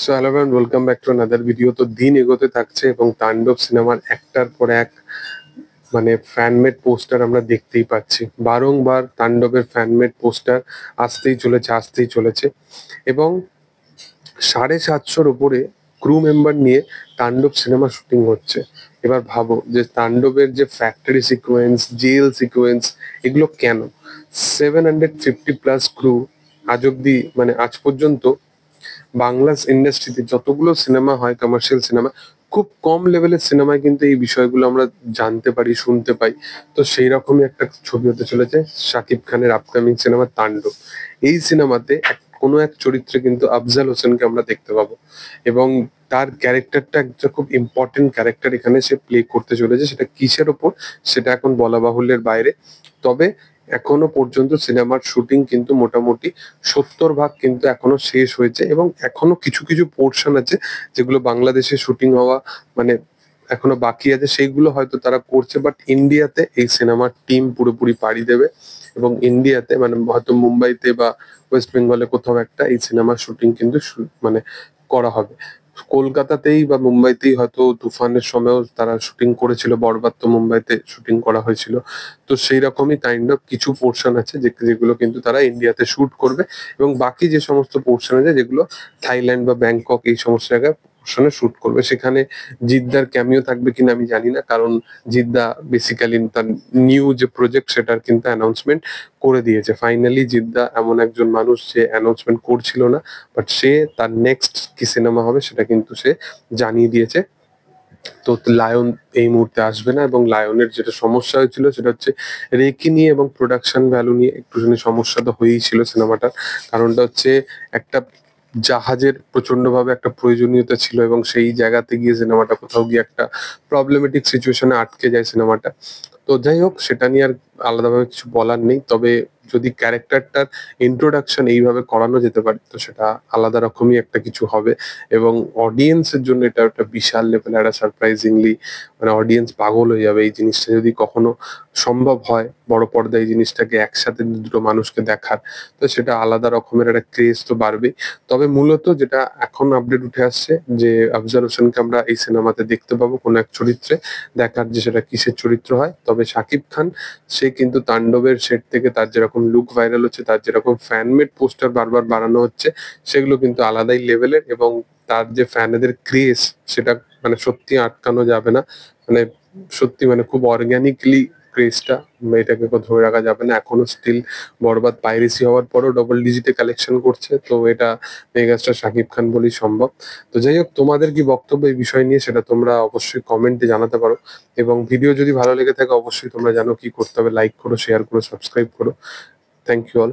So hello everyone, welcome back to another video. তো দিন এগোতে থাকছে এবং তাণ্ডব সিনেমার একটার পর এক ফ্যানমেড পোস্টার আমরা দেখতেই পাচ্ছি। বারংবার তাণ্ডবের ফ্যানমেড পোস্টার আসতেই চলেছে এবং 750-র উপরে ক্রু মেম্বার নিয়ে তাণ্ডব সিনেমা শুটিং হচ্ছে। এবার ভাবো যে তাণ্ডবের যে ফ্যাক্টরি সিকোয়েন্স, জেল সিকোয়েন্স, এগুলো কেন? 750+ ক্রু আজ পর্যন্ত বাংলা ইন্ডাস্ট্রিতে যতগুলো সিনেমা হয়, কমার্শিয়াল সিনেমা, খুব কম লেভেলের সিনেমায় কিন্তু এই বিষয়গুলো আমরা জানতে পারি, শুনতে পাই। তো সেই রকমই একটা ছবি হতে চলেছে শাকিব খানের আপকামিং সিনেমা তাণ্ডব। এই সিনেমাতে কোনো এক চরিত্রে কিন্তু আফজাল হোসেনকে আমরা দেখতে পাবো এবং তার ক্যারেক্টারটা একটা খুব ইম্পর্টেন্ট ক্যারেক্টার এখানে সে প্লে করতে চলেছে। সেটা কিসের ওপর সেটা এখন বলা বাহুল্যের বাইরে। তবে এখনো পর্যন্ত সিনেমার শুটিং কিন্তু মোটামুটি 70 ভাগ কিন্তু এখনো শেষ হয়েছে এবং এখনো কিছু কিছু পোর্শন আছে যেগুলো বাংলাদেশে শুটিং হওয়া মানে এখনো বাকি আছে, সেইগুলো হয়তো তারা করছে। বাট ইন্ডিয়াতে এই সিনেমার টিম পুরোপুরি পাড়ি দেবে এবং ইন্ডিয়াতে হয়তো মুম্বাইতে বা ওয়েস্ট বেঙ্গলে কোথাও একটা এই সিনেমার শুটিং কিন্তু করা হবে। কলকাতাতেই বা মুম্বাইতেই হয়তো তুফানের সময়ও তারা শুটিং করেছিল, বরবাদ তো মুম্বাইতে শুটিং করা হয়েছিল। তো সেই রকমই কাইন্ড অফ কিছু পোর্শন আছে যেগুলো কিন্তু তারা ইন্ডিয়াতে শুট করবে এবং বাকি যে সমস্ত পোর্শন আছে যেগুলো থাইল্যান্ড বা ব্যাংকক এই সমস্ত জায়গায় পোর্শনে শুট করবে। সেখানে জিদ্দার ক্যামিও থাকবে কিনা আমি জানি না, কারণ জিদ্দা বেসিক্যালি তার নিউ যে প্রজেক্ট সেটার কিন্তু অ্যানাউন্সমেন্ট করে দিয়েছে। ফাইনালি জিদ্দা এমন একজন মানুষ যে অ্যানাউন্সমেন্ট করছিল না, বাট সে তার নেক্সট কি সিনেমা হবে সেটা কিন্তু সে জানিয়ে দিয়েছে। তো লায়ন এই মুহূর্তে আসবে না এবং লায়নের যেটা সমস্যা হয়েছিল সেটা হচ্ছে রেকি নিয়ে এবং প্রোডাকশন ভ্যালু নিয়ে একটুখানি সমস্যা তো হয়েই ছিল সিনেমাটার। কারণটা হচ্ছে একটা জাহাজের প্রচন্ড ভাবে একটা প্রয়োজনীয়তা ছিল এবং সেই জায়গাতে গিয়ে সিনেমাটা কোথাও গিয়ে একটা প্রবলেমেটিক সিচুয়েশনে আটকে যায় সিনেমাটা। তো যাই হোক, সেটা নিয়ে আর আলাদাভাবে কিছু বলার নেই। তবে যদি ক্যারেক্টারটার ইন্ট্রোডাকশন এইভাবে করানো যেতে পারে তো সেটা আলাদা রকমই একটা কিছু হবে এবং অডিয়েন্সের জন্য এটা একটা বিশাল লেভেলের একটা সারপ্রাইজিংলি অডিয়েন্স পাগল হয়ে যাবে এই জিনিসটা যদি কখনো সম্ভব হয় বড় পর্দায় এই জিনিসটাকে একসাথে দুটো মানুষকে দেখার। তো সেটা আলাদা রকমের একটা ক্রেজ তো বাড়বেই। তবে মূলত যেটা এখন আপডেট উঠে আসছে যে আফজাল হোসেনকে আমরা এই সিনেমাতে দেখতে পাবো কোনো এক চরিত্রে। দেখার যে সেটা কিসের চরিত্র হয়। তবে শাকিব খান সে কিন্তু তাণ্ডবের সেট থেকে তার যেরকম লুক ভাইরাল হচ্ছে, তার যেরকম ফ্যানমেড পোস্টার বারবার বানানো হচ্ছে, সেগুলো কিন্তু আলাদাই লেভেলের এবং তার যে ফ্যানেদের ক্রেজ সেটা সত্যি আটকানো যাবে না। মানে সত্যি খুব অর্গানিকলি ক্রেজটা এটাকে ধরে রাখা যাবে না। এখনো স্টিল বরবাদ পাইরেসি হওয়ার পরও ডবল ডিজিটে কালেকশন করছে। তো এটা মেগাস্টার শাকিব খান বলেই সম্ভব। তো যাই হোক, তোমাদের কি বক্তব্য এই বিষয় নিয়ে সেটা তোমরা অবশ্যই কমেন্টে জানাতে পারো এবং ভিডিও যদি ভালো লেগে থাকে অবশ্যই তোমরা জানো কি করতে হবে, লাইক করো, শেয়ার করো, সাবস্ক্রাইব করো। Thank you all.